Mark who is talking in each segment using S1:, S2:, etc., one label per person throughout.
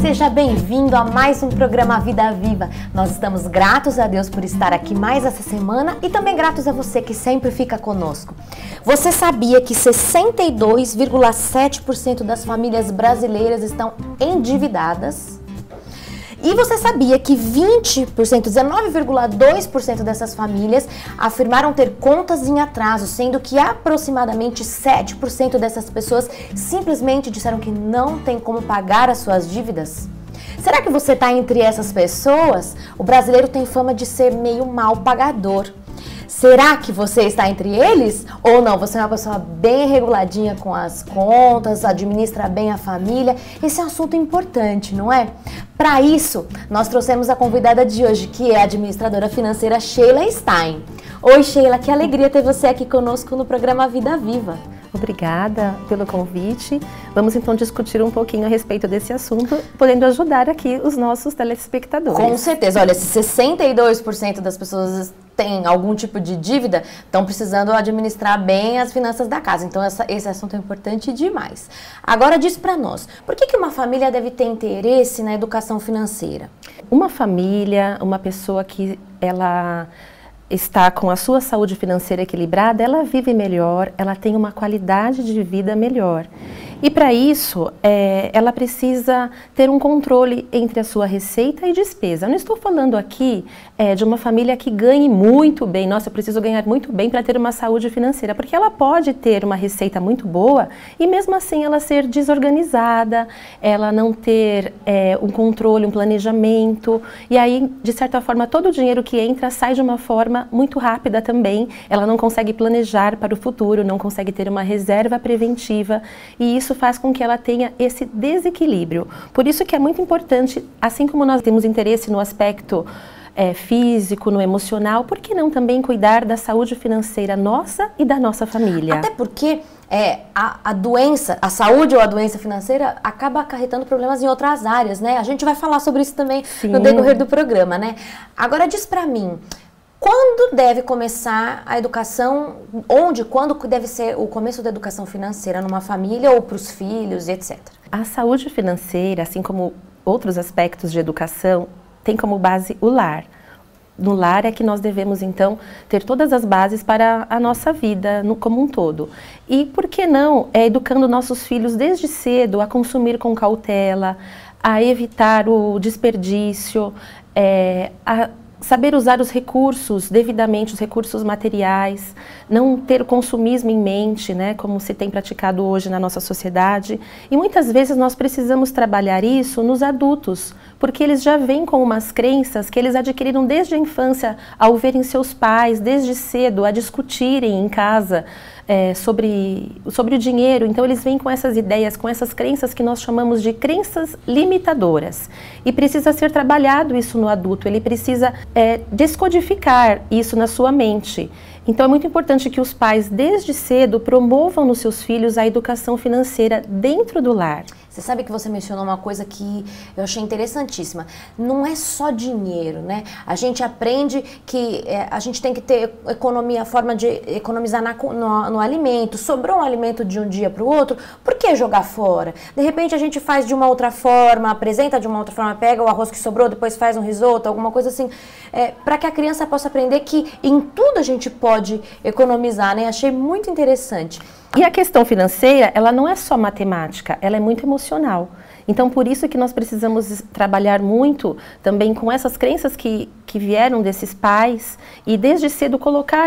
S1: Seja bem-vindo a mais um programa Vida Viva. Nós estamos gratos a Deus por estar aqui mais essa semana e também gratos a você que sempre fica conosco. Você sabia que 62,7% das famílias brasileiras estão endividadas? E você sabia que 19,2% dessas famílias afirmaram ter contas em atraso, sendo que aproximadamente 7% dessas pessoas simplesmente disseram que não tem como pagar as suas dívidas? Será que você está entre essas pessoas? O brasileiro tem fama de ser meio mal pagador. Será que você está entre eles? Ou não? Você é uma pessoa bem reguladinha com as contas, administra bem a família? Esse é um assunto importante, não é? Para isso, nós trouxemos a convidada de hoje, que é a administradora financeira Sheila Stein. Oi, Sheila, que alegria ter você aqui conosco no programa Vida Viva.
S2: Obrigada pelo convite. Vamos então discutir um pouquinho a respeito desse assunto, podendo ajudar aqui os nossos telespectadores.
S1: Com certeza. Olha, se 62% das pessoas têm algum tipo de dívida, estão precisando administrar bem as finanças da casa. Então, esse assunto é importante demais. Agora, diz para nós, por que uma família deve ter interesse na educação financeira?
S2: Uma família, uma pessoa que ela está com a sua saúde financeira equilibrada, ela vive melhor, ela tem uma qualidade de vida melhor. E para isso, ela precisa ter um controle entre a sua receita e despesa. Eu não estou falando aqui de uma família que ganhe muito bem, nossa, eu preciso ganhar muito bem para ter uma saúde financeira, porque ela pode ter uma receita muito boa e mesmo assim ela ser desorganizada, ela não ter um controle, um planejamento, e aí, de certa forma, todo o dinheiro que entra sai de uma forma muito rápida também, ela não consegue planejar para o futuro, não consegue ter uma reserva preventiva, e isso faz com que ela tenha esse desequilíbrio. Por isso que é muito importante, assim como nós temos interesse no aspecto físico, no emocional, por que não também cuidar da saúde financeira nossa e da nossa família?
S1: Até porque a doença, a saúde ou a doença financeira acaba acarretando problemas em outras áreas, né? A gente vai falar sobre isso também no decorrer do programa, né? Agora diz pra mim, quando deve começar a educação, quando deve ser o começo da educação financeira numa família ou para os filhos, etc?
S2: A saúde financeira, assim como outros aspectos de educação, tem como base o lar. No lar é que nós devemos, então, ter todas as bases para a nossa vida como um todo. E por que não educando nossos filhos desde cedo a consumir com cautela, a evitar o desperdício, a saber usar os recursos devidamente, os recursos materiais, não ter o consumismo em mente, né, como se tem praticado hoje na nossa sociedade. E muitas vezes nós precisamos trabalhar isso nos adultos, porque eles já vêm com umas crenças que eles adquiriram desde a infância, ao verem seus pais, desde cedo, a discutirem em casa sobre o dinheiro. Então eles vêm com essas ideias, com essas crenças que nós chamamos de crenças limitadoras. E precisa ser trabalhado isso no adulto, ele precisa descodificar isso na sua mente. Então é muito importante que os pais, desde cedo, promovam nos seus filhos a educação financeira dentro do lar.
S1: Você sabe que você mencionou uma coisa que eu achei interessantíssima. Não é só dinheiro, né? A gente aprende que a gente tem que ter economia, a forma de economizar no alimento. Sobrou um alimento de um dia para o outro, por que jogar fora? De repente a gente faz de uma outra forma, apresenta de uma outra forma, pega o arroz que sobrou, depois faz um risoto, alguma coisa assim, para que a criança possa aprender que em tudo a gente pode economizar, né? Achei muito interessante.
S2: E a questão financeira, ela não é só matemática, ela é muito emocional. Então, por isso que nós precisamos trabalhar muito também com essas crenças que vieram desses pais e desde cedo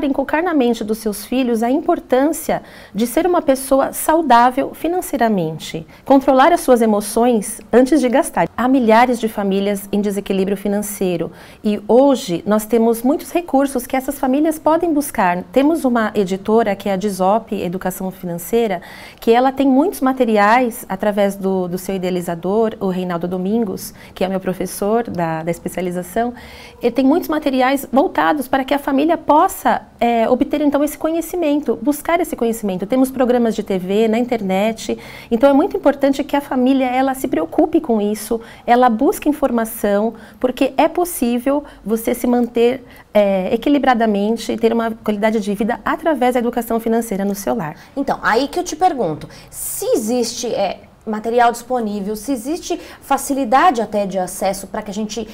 S2: inculcar na mente dos seus filhos a importância de ser uma pessoa saudável financeiramente, controlar as suas emoções antes de gastar. Há milhares de famílias em desequilíbrio financeiro e hoje nós temos muitos recursos que essas famílias podem buscar. Temos uma editora que é a Dizop Educação Financeira, que ela tem muitos materiais através do seu idealizador, o Reinaldo Domingos, que é meu professor da especialização. Ele tem muitos materiais voltados para que a família possa obter então esse conhecimento, buscar esse conhecimento. Temos programas de TV, na internet, então é muito importante que a família ela se preocupe com isso, ela busque informação, porque é possível você se manter equilibradamente e ter uma qualidade de vida através da educação financeira no seu lar.
S1: Então, aí que eu te pergunto, se existe material disponível, se existe facilidade até de acesso para que a gente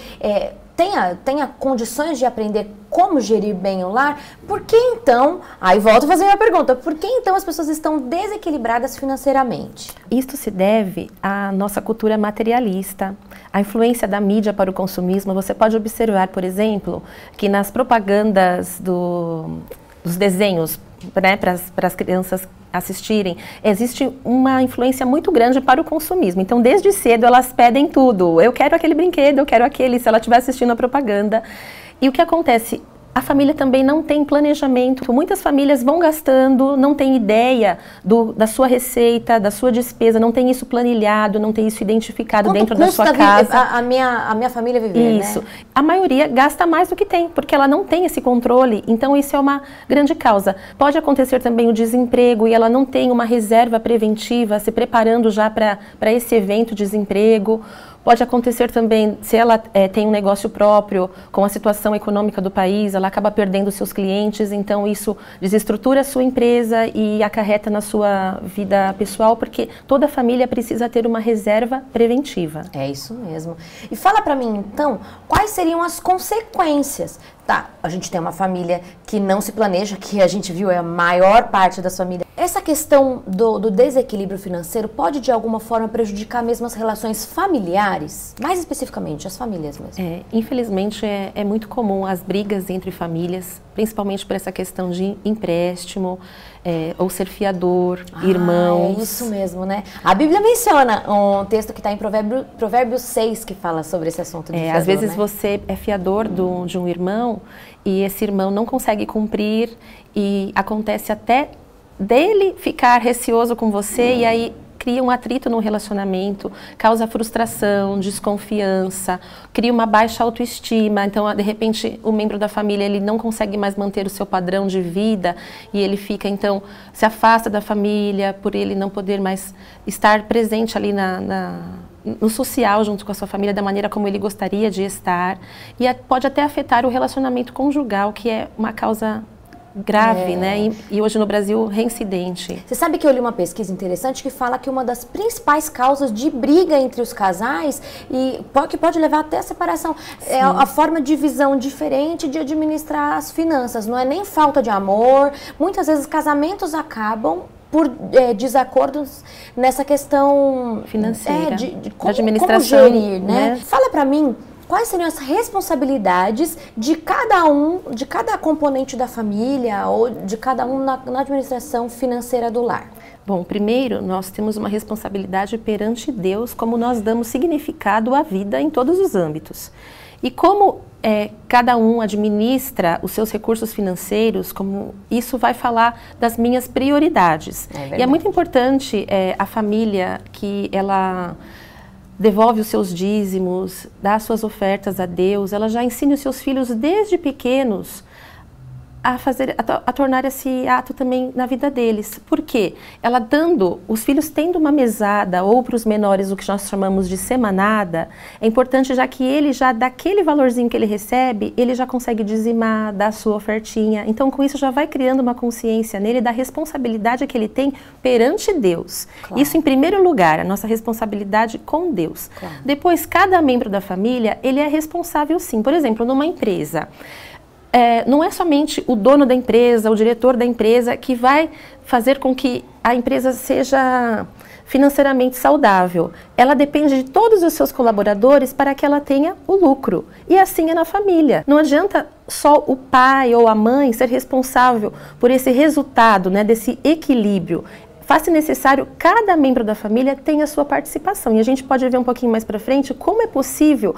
S1: tenha condições de aprender como gerir bem o lar, por que então, aí volto a fazer minha pergunta, por que então as pessoas estão desequilibradas financeiramente?
S2: Isto se deve à nossa cultura materialista, à influência da mídia para o consumismo. Você pode observar, por exemplo, que nas propagandas dos desenhos, né, para as crianças assistirem, existe uma influência muito grande para o consumismo. Então, desde cedo, elas pedem tudo. Eu quero aquele brinquedo, eu quero aquele, se ela estiver assistindo a propaganda. E o que acontece? A família também não tem planejamento. Muitas famílias vão gastando, não tem ideia da sua receita, da sua despesa, não tem isso planilhado, não tem isso identificado
S1: Quanto
S2: dentro da sua casa.
S1: A minha família viver,
S2: isso.
S1: Né?
S2: A maioria gasta mais do que tem, porque ela não tem esse controle. Então, isso é uma grande causa. Pode acontecer também o desemprego e ela não tem uma reserva preventiva, se preparando já para esse evento de desemprego. Pode acontecer também, se ela tem um negócio próprio, com a situação econômica do país, ela acaba perdendo seus clientes, então isso desestrutura a sua empresa e acarreta na sua vida pessoal, porque toda família precisa ter uma reserva preventiva.
S1: É isso mesmo. E fala pra mim, então, quais seriam as consequências? Tá, a gente tem uma família que não se planeja, que a gente viu é a maior parte das famílias. Essa questão do desequilíbrio financeiro pode, de alguma forma, prejudicar mesmo as relações familiares? Mais especificamente, as famílias mesmo.
S2: Infelizmente, é muito comum as brigas entre famílias, principalmente por essa questão de empréstimo, ou ser fiador, irmãos.
S1: É isso mesmo, né? A Bíblia menciona um texto que está em Provérbios 6, que fala sobre esse assunto de fiador,
S2: às vezes,
S1: né?
S2: você é fiador de um irmão e esse irmão não consegue cumprir e acontece até dele ficar receoso com você e aí cria um atrito no relacionamento, causa frustração, desconfiança, cria uma baixa autoestima. Então, de repente, o membro da família ele não consegue mais manter o seu padrão de vida e ele fica, então, se afasta da família por ele não poder mais estar presente ali no social junto com a sua família da maneira como ele gostaria de estar. E pode até afetar o relacionamento conjugal, que é uma causa grave, né? E hoje no Brasil, reincidente.
S1: Você sabe que eu li uma pesquisa interessante que fala que uma das principais causas de briga entre os casais e que pode levar até a separação é a forma de visão diferente de administrar as finanças. Não é nem falta de amor. Muitas vezes casamentos acabam por desacordos nessa questão
S2: financeira,
S1: de
S2: administração,
S1: como gerir, né? Fala pra mim, quais seriam as responsabilidades de cada componente da família ou de cada um na administração financeira do lar?
S2: Bom, primeiro, nós temos uma responsabilidade perante Deus, como nós damos significado à vida em todos os âmbitos. E como cada um administra os seus recursos financeiros, como isso vai falar das minhas prioridades. E é muito importante a família que ela devolve os seus dízimos, dá as suas ofertas a Deus, ela já ensina os seus filhos desde pequenos a tornar esse ato também na vida deles. Por quê? Ela os filhos tendo uma mesada ou para os menores o que nós chamamos de semanada, é importante já que ele já daquele valorzinho que ele recebe, ele já consegue dizimar, dar a sua ofertinha. Então com isso já vai criando uma consciência nele da responsabilidade que ele tem perante Deus. Claro. Isso em primeiro lugar, a nossa responsabilidade com Deus. Claro. Depois, cada membro da família, ele é responsável sim. Por exemplo, numa empresa, não é somente o dono da empresa, o diretor da empresa que vai fazer com que a empresa seja financeiramente saudável. Ela depende de todos os seus colaboradores para que ela tenha o lucro. E assim é na família. Não adianta só o pai ou a mãe ser responsável por esse resultado, né, desse equilíbrio. Faz-se necessário cada membro da família tenha a sua participação. E a gente pode ver um pouquinho mais para frente como é possível,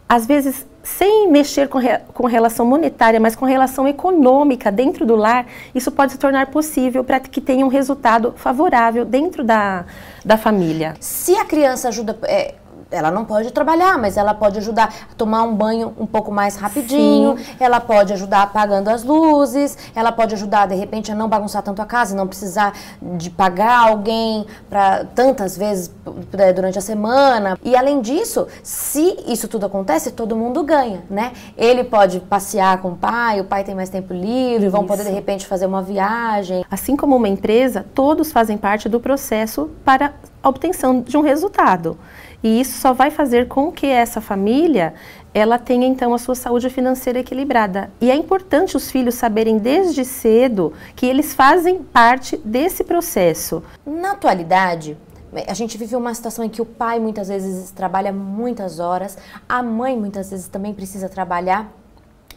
S2: às vezes, sem mexer com relação monetária, mas com relação econômica dentro do lar, isso pode se tornar possível para que tenha um resultado favorável dentro da família.
S1: Se a criança ajuda, ela não pode trabalhar, mas ela pode ajudar a tomar um banho um pouco mais rapidinho, sim, ela pode ajudar apagando as luzes, ela pode ajudar, de repente, a não bagunçar tanto a casa e não precisar de pagar alguém para tantas vezes durante a semana. E além disso, se isso tudo acontece, todo mundo ganha, né? Ele pode passear com o pai tem mais tempo livre, vão poder, de repente, fazer uma viagem.
S2: Assim como uma empresa, todos fazem parte do processo para a obtenção de um resultado. E isso só vai fazer com que essa família, ela tenha então a sua saúde financeira equilibrada. E é importante os filhos saberem desde cedo que eles fazem parte desse processo.
S1: Na atualidade, a gente vive uma situação em que o pai muitas vezes trabalha muitas horas, a mãe muitas vezes também precisa trabalhar.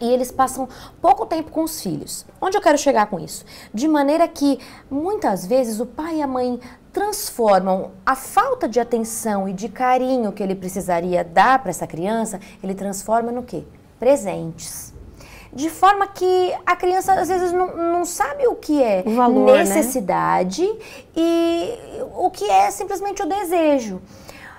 S1: E eles passam pouco tempo com os filhos. Onde eu quero chegar com isso? De maneira que, muitas vezes, o pai e a mãe transformam a falta de atenção e de carinho que ele precisaria dar para essa criança, ele transforma no quê? Presentes. De forma que a criança, às vezes, não sabe o que é
S2: o valor,
S1: necessidade, né? E o que é simplesmente o desejo.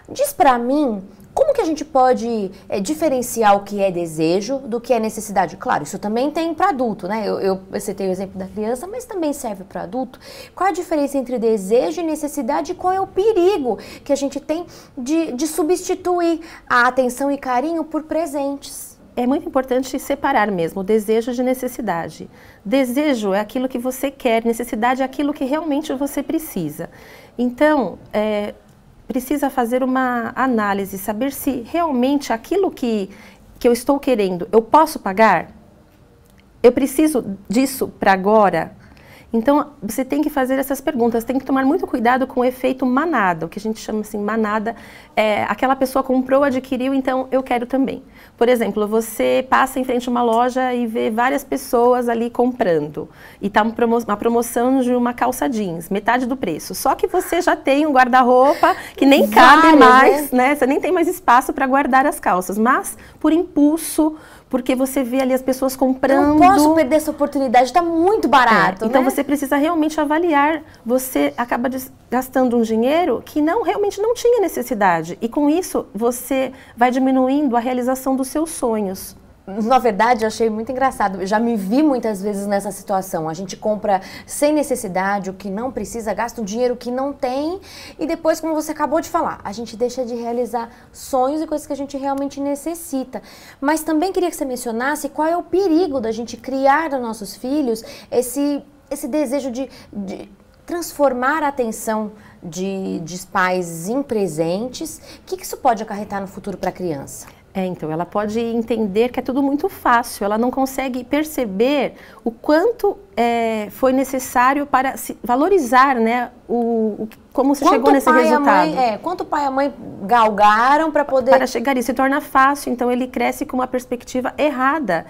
S1: Diz para mim... Como que a gente pode diferenciar o que é desejo do que é necessidade? Claro, isso também tem para adulto, né? Eu citei o exemplo da criança, mas também serve para adulto. Qual a diferença entre desejo e necessidade e qual é o perigo que a gente tem de substituir a atenção e carinho por presentes?
S2: É muito importante separar mesmo o desejo de necessidade. Desejo é aquilo que você quer, necessidade é aquilo que realmente você precisa. Então, precisa fazer uma análise, saber se realmente aquilo que eu estou querendo, eu posso pagar? Eu preciso disso para agora? Então, você tem que fazer essas perguntas, tem que tomar muito cuidado com o efeito manada, o que a gente chama assim, manada, aquela pessoa comprou, adquiriu, então eu quero também. Por exemplo, você passa em frente a uma loja e vê várias pessoas ali comprando, e está uma promoção de uma calça jeans, metade do preço, só que você já tem um guarda-roupa que nem cabe mais, né? Você nem tem mais espaço para guardar as calças, mas por impulso, porque você vê ali as pessoas comprando.
S1: Eu não posso perder essa oportunidade, está muito barato,
S2: então
S1: né?
S2: Você precisa realmente avaliar, você acaba gastando um dinheiro que realmente não tinha necessidade. E com isso, você vai diminuindo a realização dos seus sonhos.
S1: Na verdade, eu achei muito engraçado. Eu já me vi muitas vezes nessa situação. A gente compra sem necessidade, o que não precisa, gasta um dinheiro que não tem e depois, como você acabou de falar, a gente deixa de realizar sonhos e coisas que a gente realmente necessita. Mas também queria que você mencionasse qual é o perigo da gente criar nos nossos filhos esse desejo de transformar a atenção de pais em presentes. O que isso pode acarretar no futuro para a criança?
S2: Então, ela pode entender que é tudo muito fácil, ela não consegue perceber o quanto foi necessário para se valorizar, né, como se chegou nesse resultado.
S1: Quanto o pai e a mãe galgaram para poder...
S2: Para chegar isso, se torna fácil, então ele cresce com uma perspectiva errada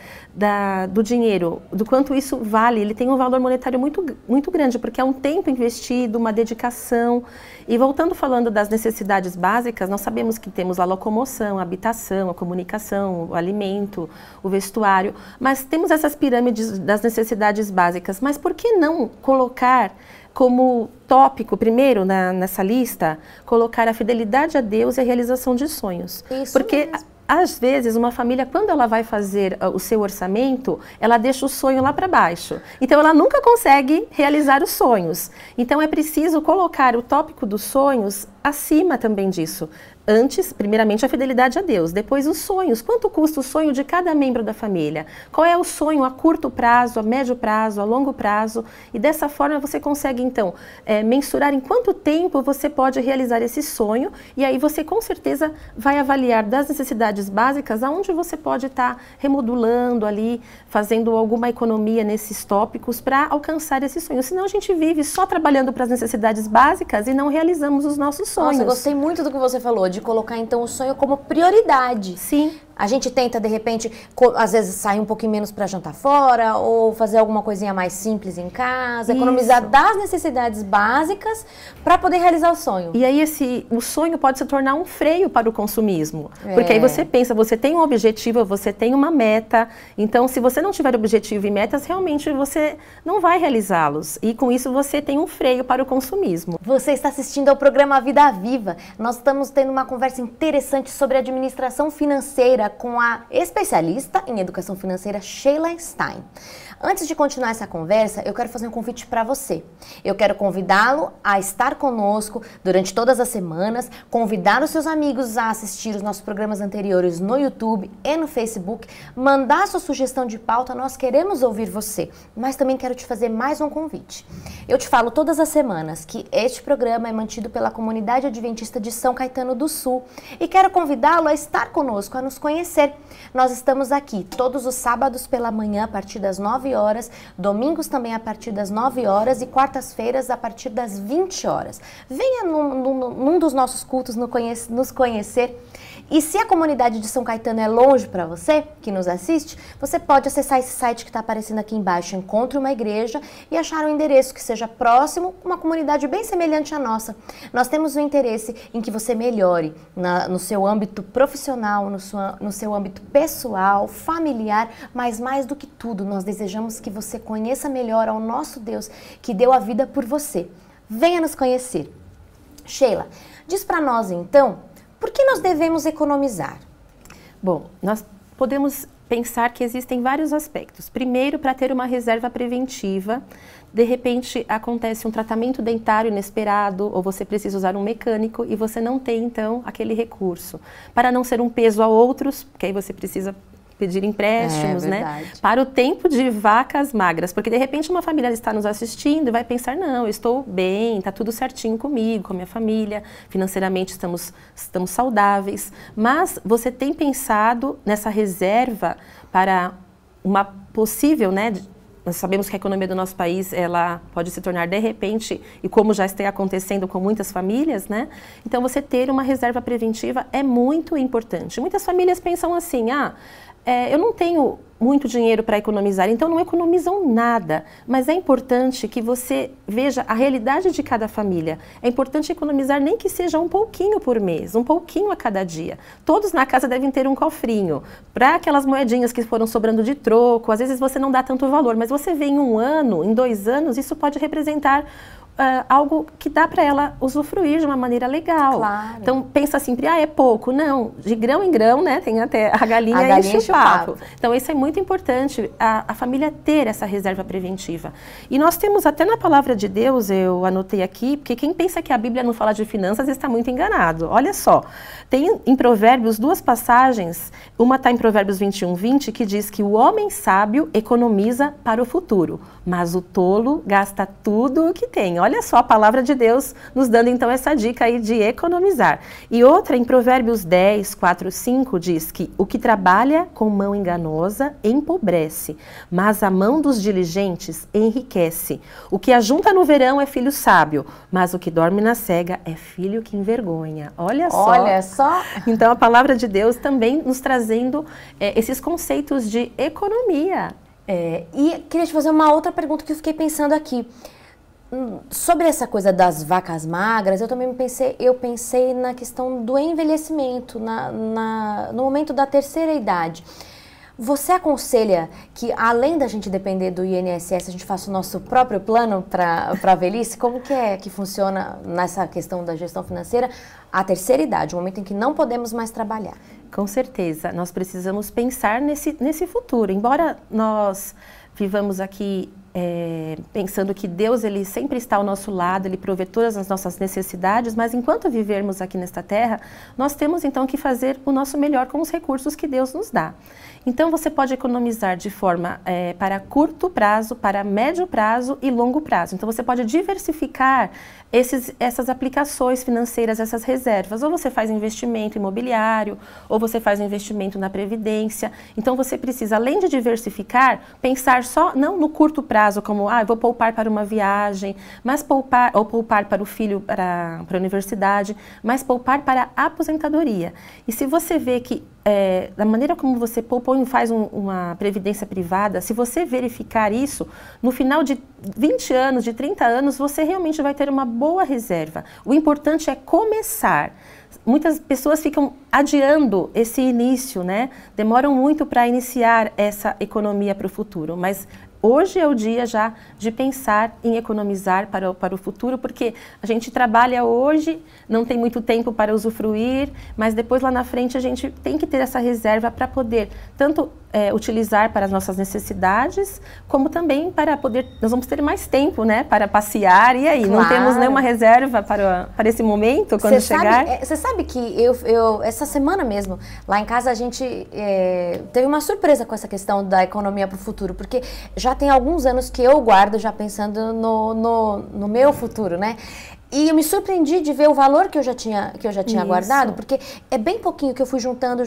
S2: do dinheiro, do quanto isso vale. Ele tem um valor monetário muito, muito grande, porque é um tempo investido, uma dedicação. E voltando falando das necessidades básicas, nós sabemos que temos a locomoção, a habitação, a comunicação, o alimento, o vestuário, mas temos essas pirâmides das necessidades básicas. Mas por que não colocar como tópico, primeiro nessa lista, colocar a fidelidade a Deus e a realização de sonhos?
S1: Isso
S2: porque
S1: mesmo.
S2: Às vezes, uma família, quando ela vai fazer o seu orçamento, ela deixa o sonho lá para baixo. Então, ela nunca consegue realizar os sonhos. Então, é preciso colocar o tópico dos sonhos acima também disso. Antes, primeiramente, a fidelidade a Deus, depois os sonhos. Quanto custa o sonho de cada membro da família? Qual é o sonho a curto prazo, a médio prazo, a longo prazo? E dessa forma você consegue, então, mensurar em quanto tempo você pode realizar esse sonho. E aí você, com certeza, vai avaliar das necessidades básicas aonde você pode estar remodulando ali, fazendo alguma economia nesses tópicos para alcançar esse sonho. Senão a gente vive só trabalhando para as necessidades básicas e não realizamos os nossos sonhos.
S1: Nossa, eu gostei muito do que você falou, de colocar então o sonho como prioridade.
S2: Sim.
S1: A gente tenta, de repente, às vezes sair um pouquinho menos para jantar fora ou fazer alguma coisinha mais simples em casa, economizar das necessidades básicas para poder realizar o sonho.
S2: E aí o sonho pode se tornar um freio para o consumismo. Porque aí você pensa, você tem um objetivo, você tem uma meta. Então, se você não tiver objetivo e metas, realmente você não vai realizá-los. E com isso você tem um freio para o consumismo.
S1: Você está assistindo ao programa Vida Viva. Nós estamos tendo uma conversa interessante sobre administração financeira com a especialista em educação financeira Sheila Stein. Antes de continuar essa conversa, eu quero fazer um convite para você. Eu quero convidá-lo a estar conosco durante todas as semanas, convidar os seus amigos a assistir os nossos programas anteriores no YouTube e no Facebook, mandar sua sugestão de pauta, nós queremos ouvir você. Mas também quero te fazer mais um convite. Eu te falo todas as semanas que este programa é mantido pela comunidade adventista de São Caetano do Sul e quero convidá-lo a estar conosco, a nos conhecer. Nós estamos aqui todos os sábados pela manhã a partir das 9 horas, domingos também a partir das 9 horas e quartas-feiras a partir das 20 horas. Venha num dos nossos cultos nos conhecer. E se a comunidade de São Caetano é longe para você, que nos assiste, você pode acessar esse site que está aparecendo aqui embaixo, Encontre uma Igreja, e achar um endereço que seja próximo, uma comunidade bem semelhante à nossa. Nós temos um interesse em que você melhore no seu âmbito profissional, no seu âmbito pessoal, familiar, mas mais do que tudo, nós desejamos que você conheça melhor ao nosso Deus, que deu a vida por você. Venha nos conhecer. Sheila, diz para nós então, por que nós devemos economizar?
S2: Bom, nós podemos pensar que existem vários aspectos. Primeiro, para ter uma reserva preventiva, de repente acontece um tratamento dentário inesperado ou você precisa usar um mecânico e você não tem então aquele recurso. Para não ser um peso a outros, porque aí você precisa pedir empréstimos, né? Para o tempo de vacas magras, porque de repente uma família está nos assistindo e vai pensar, não, eu estou bem, está tudo certinho comigo, com a minha família, financeiramente estamos saudáveis, mas você tem pensado nessa reserva para uma possível, né? Nós sabemos que a economia do nosso país, ela pode se tornar de repente, e como já está acontecendo com muitas famílias, né? Então você ter uma reserva preventiva é muito importante. Muitas famílias pensam assim, eu não tenho muito dinheiro para economizar, então não economizam nada. Mas é importante que você veja a realidade de cada família. É importante economizar nem que seja um pouquinho por mês, um pouquinho a cada dia. Todos na casa devem ter um cofrinho para aquelas moedinhas que foram sobrando de troco. Às vezes você não dá tanto valor, mas você vê em 1 ano, em 2 anos, isso pode representar algo que dá para ela usufruir de uma maneira legal. Claro. Então, pensa assim, é pouco. Não, de grão em grão, né? Tem até a galinha enche o papo. Então, isso é muito importante, a família ter essa reserva preventiva. E nós temos até na palavra de Deus, eu anotei aqui, porque quem pensa que a Bíblia não fala de finanças está muito enganado. Olha só, tem em Provérbios 2 passagens, uma está em Provérbios 21:20, que diz que o homem sábio economiza para o futuro, mas o tolo gasta tudo o que tem. Olha só a palavra de Deus nos dando então essa dica aí de economizar. E outra em Provérbios 10, 4, 5 diz que o que trabalha com mão enganosa empobrece, mas a mão dos diligentes enriquece. O que ajunta no verão é filho sábio, mas o que dorme na cega é filho que envergonha. Olha só.
S1: Olha só.
S2: Então a palavra de Deus também nos trazendo esses conceitos de economia.
S1: E queria te fazer uma outra pergunta que eu fiquei pensando aqui. Sobre essa coisa das vacas magras, eu pensei na questão do envelhecimento, no momento da terceira idade. Você aconselha que, além da gente depender do INSS, a gente faça o nosso próprio plano para a velhice? Como que funciona nessa questão da gestão financeira a terceira idade, o momento em que não podemos mais trabalhar?
S2: Com certeza, nós precisamos pensar nesse futuro. Embora nós vivamos aqui pensando que Deus ele sempre está ao nosso lado, Ele provê todas as nossas necessidades, mas enquanto vivermos aqui nesta terra, nós temos então que fazer o nosso melhor com os recursos que Deus nos dá. Então você pode economizar de forma para curto prazo, para médio prazo e longo prazo. Então você pode diversificar essas aplicações financeiras, essas reservas. Ou você faz investimento imobiliário, ou você faz um investimento na previdência. Então você precisa, além de diversificar, pensar só não no curto prazo, prazo, como eu vou poupar para uma viagem, mas poupar para o filho para a universidade, mas poupar para a aposentadoria. E se você vê que da maneira como você poupa ou faz uma previdência privada, se você verificar isso, no final de 20 anos, de 30 anos, você realmente vai ter uma boa reserva. O importante é começar. Muitas pessoas ficam adiando esse início, né? Demoram muito para iniciar essa economia para o futuro, mas hoje é o dia já de pensar em economizar para o futuro, porque a gente trabalha hoje, não tem muito tempo para usufruir, mas depois lá na frente a gente tem que ter essa reserva para poder tanto utilizar para as nossas necessidades, como também para poder, nós vamos ter mais tempo, né, para passear, e aí,
S1: claro.
S2: Não temos nenhuma reserva para esse momento, quando chegar?
S1: Você sabe que eu, essa semana mesmo, lá em casa a gente teve uma surpresa com essa questão da economia para o futuro, porque já tem alguns anos que eu guardo já pensando no meu futuro, né? E eu me surpreendi de ver o valor que eu já tinha guardado, porque é bem pouquinho que eu fui juntando,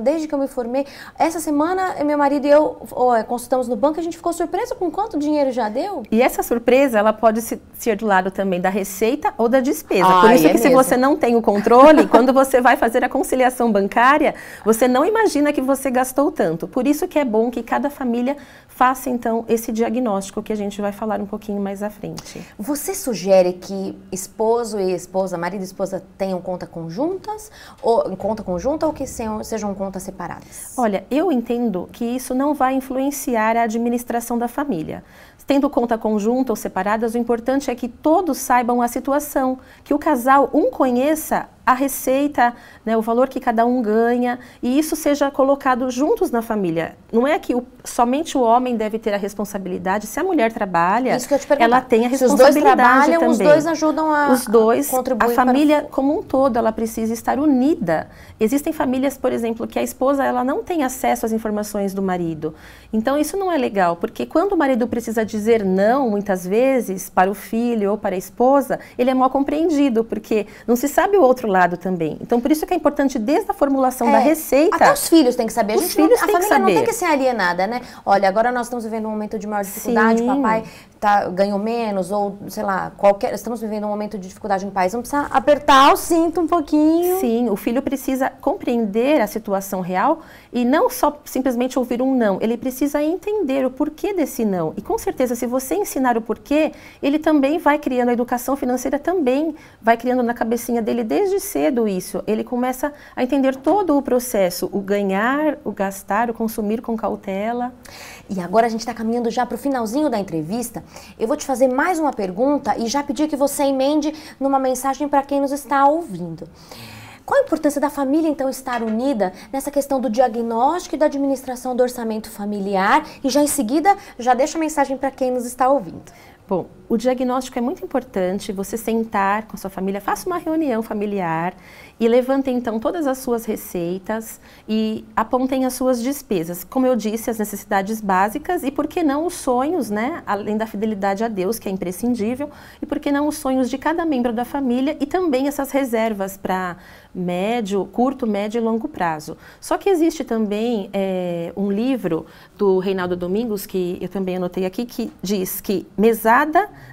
S1: desde que eu me formei. Essa semana, meu marido e eu consultamos no banco, a gente ficou surpreso com quanto dinheiro já deu.
S2: E essa surpresa, ela pode ser do lado também da receita ou da despesa. Por isso que se você não tem o controle, quando você vai fazer a conciliação bancária, você não imagina que você gastou tanto. Por isso que é bom que cada família faça, então, esse diagnóstico que a gente vai falar um pouquinho mais à frente.
S1: Você sugere que esposo e esposa, marido e esposa tenham conta conjunta ou que sejam contas separadas?
S2: Olha, eu entendo que isso não vai influenciar a administração da família. Tendo conta conjunta ou separadas, o importante é que todos saibam a situação, que o casal conheça a receita, né, o valor que cada um ganha, e isso seja colocado juntos na família. Não é que somente o homem deve ter a responsabilidade. Se a mulher trabalha,
S1: isso que eu te perguntar.
S2: Ela tem a
S1: Se
S2: responsabilidade
S1: os dois trabalham,
S2: também.
S1: Os dois ajudam a contribuir.
S2: A família como um todo, ela precisa estar unida. Existem famílias, por exemplo, que a esposa ela não tem acesso às informações do marido. Então isso não é legal, porque quando o marido precisa dizer não, muitas vezes, para o filho ou para a esposa, ele é mal compreendido, porque não se sabe o outro lado também. Então, por isso que é importante, desde a formulação da receita...
S1: Até os filhos têm que saber. A família não tem que ser alienada, né? Olha, agora nós estamos vivendo um momento de maior dificuldade, o papai ganhou menos, ou, sei lá, estamos vivendo um momento de dificuldade em paz. Vamos precisar apertar o cinto um pouquinho.
S2: Sim, o filho precisa compreender a situação real e não só simplesmente ouvir um não. Ele precisa entender o porquê desse não. E com certeza, se você ensinar o porquê, ele também vai criando, a educação financeira também vai criando na cabecinha dele desde cedo isso. Ele começa a entender todo o processo, o ganhar, o gastar, o consumir com cautela.
S1: E agora a gente está caminhando já para o finalzinho da entrevista. Eu vou te fazer mais uma pergunta e já pedir que você emende numa mensagem para quem nos está ouvindo. Qual a importância da família, então, estar unida nessa questão do diagnóstico e da administração do orçamento familiar? E já em seguida, já deixa a mensagem para quem nos está ouvindo.
S2: Bom, o diagnóstico é muito importante, você sentar com a sua família, faça uma reunião familiar e levantem então todas as suas receitas e apontem as suas despesas. Como eu disse, as necessidades básicas e por que não os sonhos, né? Além da fidelidade a Deus, que é imprescindível, e por que não os sonhos de cada membro da família e também essas reservas para curto, médio e longo prazo. Só que existe também um livro do Reinaldo Domingos, que eu também anotei aqui, que diz que mesada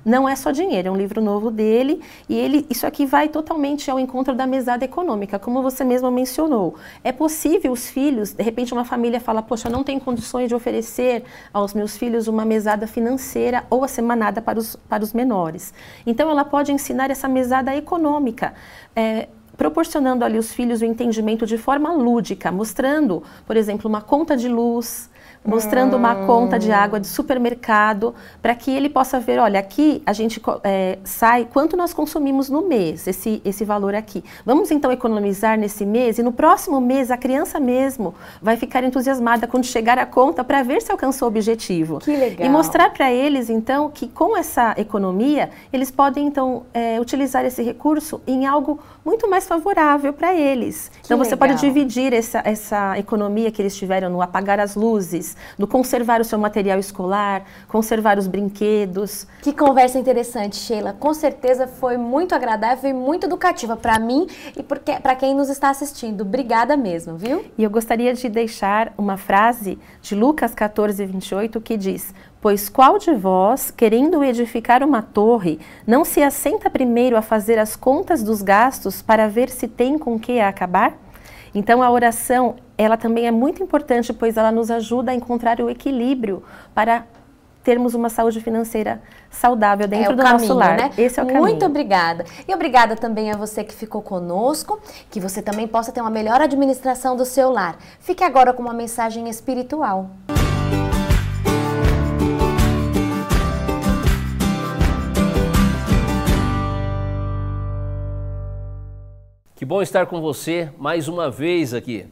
S2: não é só dinheiro, é um livro novo dele, e isso aqui vai totalmente ao encontro da mesada econômica, como você mesma mencionou. É possível os filhos, de repente uma família fala, poxa, eu não tenho condições de oferecer aos meus filhos uma mesada financeira ou a semanada para os menores. Então ela pode ensinar essa mesada econômica, proporcionando ali os filhos o entendimento de forma lúdica, mostrando, por exemplo, uma conta de luz, mostrando uma conta de água de supermercado, para que ele possa ver, olha, aqui a gente sai quanto nós consumimos no mês, esse valor aqui. Vamos então economizar nesse mês e no próximo mês a criança mesmo vai ficar entusiasmada quando chegar a conta para ver se alcançou o objetivo.
S1: Que legal.
S2: E mostrar para eles então que com essa economia eles podem então utilizar esse recurso em algo muito mais favorável para eles. Então você pode dividir essa economia que eles tiveram no apagar as luzes, simples, no conservar o seu material escolar, conservar os brinquedos.
S1: Que conversa interessante, Sheila. Com certeza foi muito agradável e muito educativa para mim e para quem nos está assistindo. Obrigada mesmo, viu?
S2: E eu gostaria de deixar uma frase de Lucas 14, 28, que diz: pois qual de vós, querendo edificar uma torre, não se assenta primeiro a fazer as contas dos gastos para ver se tem com que acabar? Então a oração, ela também é muito importante, pois ela nos ajuda a encontrar o equilíbrio para termos uma saúde financeira saudável dentro do nosso lar.
S1: Né?
S2: Esse é o caminho.
S1: Muito obrigada. E obrigada também a você que ficou conosco, que você também possa ter uma melhor administração do seu lar. Fique agora com uma mensagem espiritual.
S3: Que bom estar com você mais uma vez aqui.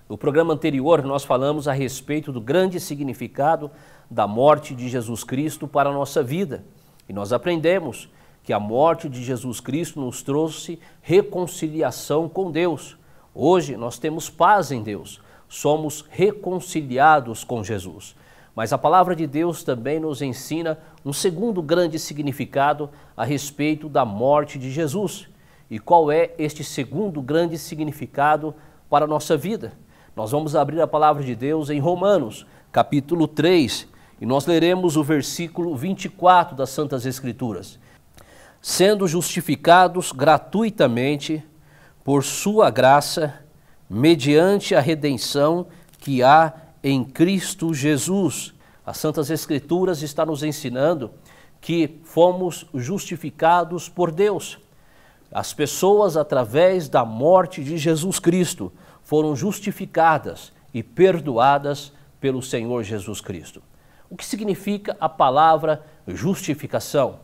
S3: No programa anterior nós falamos a respeito do grande significado da morte de Jesus Cristo para a nossa vida. E nós aprendemos que a morte de Jesus Cristo nos trouxe reconciliação com Deus. Hoje nós temos paz em Deus, somos reconciliados com Jesus. Mas a palavra de Deus também nos ensina um segundo grande significado a respeito da morte de Jesus. E qual é este segundo grande significado para a nossa vida? Nós vamos abrir a palavra de Deus em Romanos, capítulo 3, e nós leremos o versículo 24 das Santas Escrituras. Sendo justificados gratuitamente por sua graça, mediante a redenção que há em Cristo Jesus. As Santas Escrituras estão nos ensinando que fomos justificados por Deus. As pessoas, através da morte de Jesus Cristo, foram justificadas e perdoadas pelo Senhor Jesus Cristo. O que significa a palavra justificação?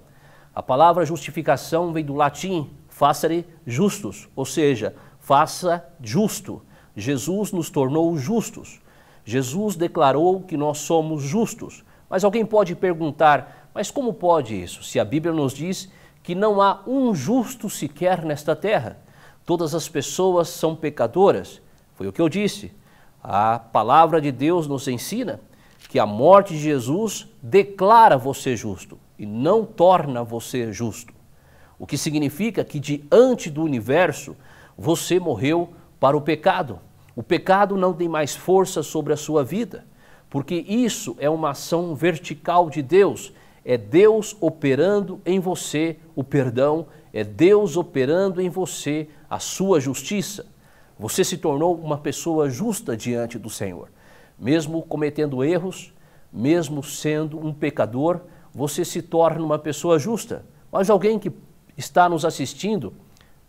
S3: A palavra justificação vem do latim facere justus, ou seja, faça justo. Jesus nos tornou justos. Jesus declarou que nós somos justos. Mas alguém pode perguntar, mas como pode isso? Se a Bíblia nos diz que não há um justo sequer nesta terra. Todas as pessoas são pecadoras. Foi o que eu disse. A palavra de Deus nos ensina que a morte de Jesus declara você justo e não torna você justo. O que significa que diante do universo você morreu para o pecado. O pecado não tem mais força sobre a sua vida, porque isso é uma ação vertical de Deus. É Deus operando em você o perdão, é Deus operando em você a sua justiça. Você se tornou uma pessoa justa diante do Senhor. Mesmo cometendo erros, mesmo sendo um pecador, você se torna uma pessoa justa. Mas alguém que está nos assistindo,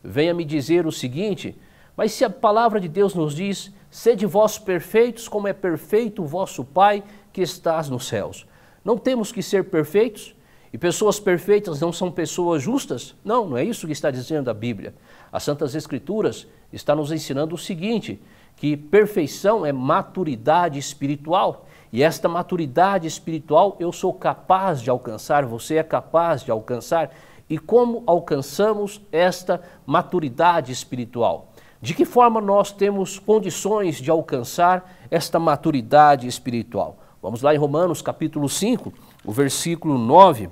S3: venha me dizer o seguinte: mas se a palavra de Deus nos diz, sede vós perfeitos como é perfeito o vosso Pai que estás nos céus. Não temos que ser perfeitos? E pessoas perfeitas não são pessoas justas? Não, não é isso que está dizendo a Bíblia. As Santas Escrituras estão nos ensinando o seguinte, que perfeição é maturidade espiritual. E esta maturidade espiritual eu sou capaz de alcançar, você é capaz de alcançar. E como alcançamos esta maturidade espiritual? De que forma nós temos condições de alcançar esta maturidade espiritual? Vamos lá em Romanos capítulo 5, o versículo 9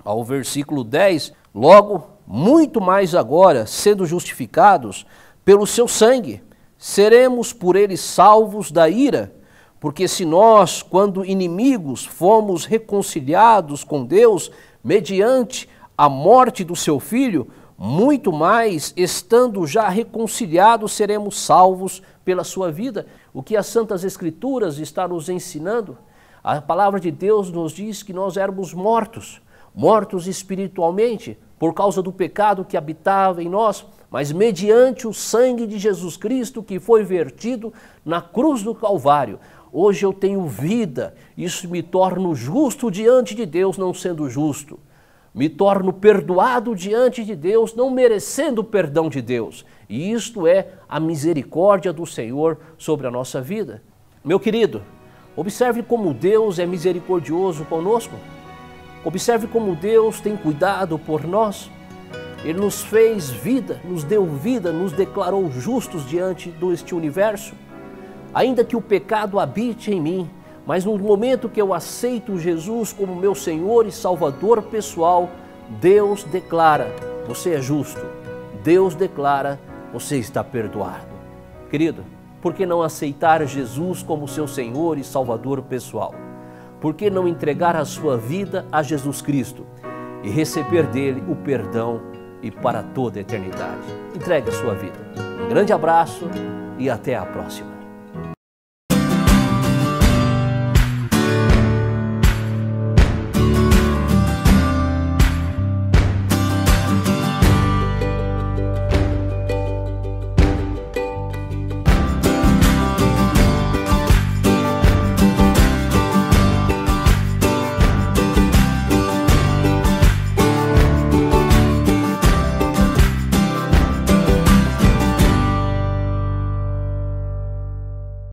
S3: ao versículo 10. Logo, muito mais agora, sendo justificados pelo seu sangue, seremos por ele salvos da ira. Porque se nós, quando inimigos, fomos reconciliados com Deus mediante a morte do seu Filho, muito mais, estando já reconciliados, seremos salvos pela sua vida. O que as Santas Escrituras estão nos ensinando? A palavra de Deus nos diz que nós éramos mortos, mortos espiritualmente, por causa do pecado que habitava em nós, mas mediante o sangue de Jesus Cristo que foi vertido na cruz do Calvário. Hoje eu tenho vida, isso me torna justo diante de Deus, não sendo justo. Me torno perdoado diante de Deus, não merecendo o perdão de Deus. E isto é a misericórdia do Senhor sobre a nossa vida. Meu querido, observe como Deus é misericordioso conosco. Observe como Deus tem cuidado por nós. Ele nos fez vida, nos deu vida, nos declarou justos diante deste universo. Ainda que o pecado habite em mim, Mas no momento que eu aceito Jesus como meu Senhor e Salvador pessoal, Deus declara, você é justo. Deus declara, você está perdoado. Querido, por que não aceitar Jesus como seu Senhor e Salvador pessoal? Por que não entregar a sua vida a Jesus Cristo e receber dele o perdão e para toda a eternidade? Entregue a sua vida. Um grande abraço e até a próxima.